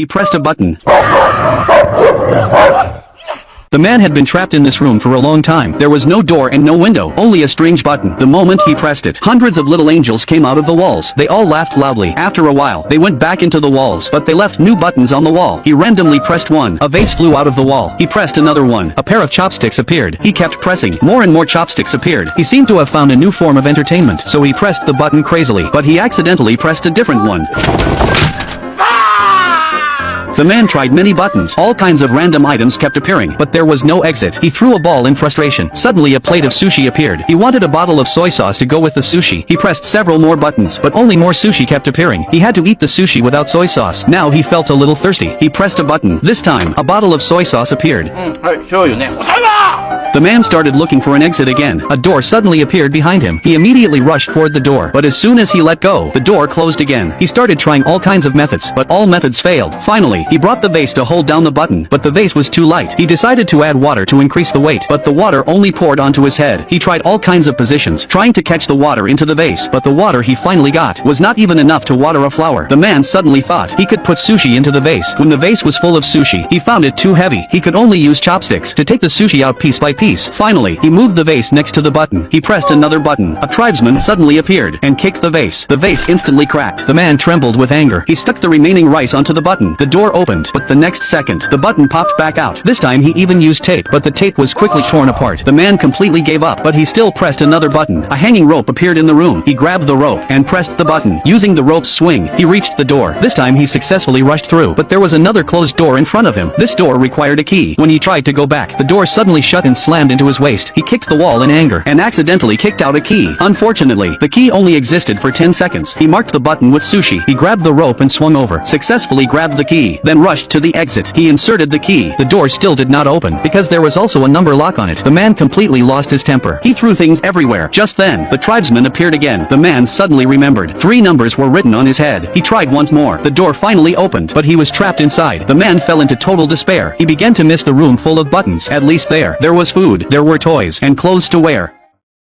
He pressed a button. The man had been trapped in this room for a long time. There was no door and no window, only a strange button. The moment he pressed it, hundreds of little angels came out of the walls. They all laughed loudly. After a while, they went back into the walls, but they left new buttons on the wall. He randomly pressed one. A vase flew out of the wall. He pressed another one. A pair of chopsticks appeared. He kept pressing. More and more chopsticks appeared. He seemed to have found a new form of entertainment, so he pressed the button crazily, but he accidentally pressed a different one. The man tried many buttons. All kinds of random items kept appearing, but there was no exit. He threw a ball in frustration. Suddenly a plate of sushi appeared. He wanted a bottle of soy sauce to go with the sushi. He pressed several more buttons, but only more sushi kept appearing. He had to eat the sushi without soy sauce. Now he felt a little thirsty. He pressed a button. This time, a bottle of soy sauce appeared. The man started looking for an exit again. A door suddenly appeared behind him. He immediately rushed toward the door, but as soon as he let go, the door closed again. He started trying all kinds of methods, but all methods failed. Finally, he brought the vase to hold down the button, but the vase was too light. He decided to add water to increase the weight, but the water only poured onto his head. He tried all kinds of positions, trying to catch the water into the vase, but the water he finally got was not even enough to water a flower. The man suddenly thought he could put sushi into the vase. When the vase was full of sushi, he found it too heavy. He could only use chopsticks to take the sushi out piece by piece. Finally, he moved the vase next to the button. He pressed another button. A tribesman suddenly appeared and kicked the vase. The vase instantly cracked. The man trembled with anger. He stuck the remaining rice onto the button. The door opened, but the next second, the button popped back out. This time he even used tape, but the tape was quickly torn apart. The man completely gave up, but he still pressed another button. A hanging rope appeared in the room. He grabbed the rope and pressed the button. Using the rope's swing, he reached the door. This time he successfully rushed through, but there was another closed door in front of him. This door required a key. When he tried to go back, the door suddenly shut and slammed into his waist. He kicked the wall in anger and accidentally kicked out a key. Unfortunately, the key only existed for 10 seconds. He marked the button with sushi. He grabbed the rope and swung over, successfully grabbed the key, then rushed to the exit. He inserted the key. The door still did not open, because there was also a number lock on it. The man completely lost his temper. He threw things everywhere. Just then, the tribesman appeared again. The man suddenly remembered. 3 numbers were written on his head. He tried once more. The door finally opened, but he was trapped inside. The man fell into total despair. He began to miss the room full of buttons. At least there was food, there were toys, and clothes to wear.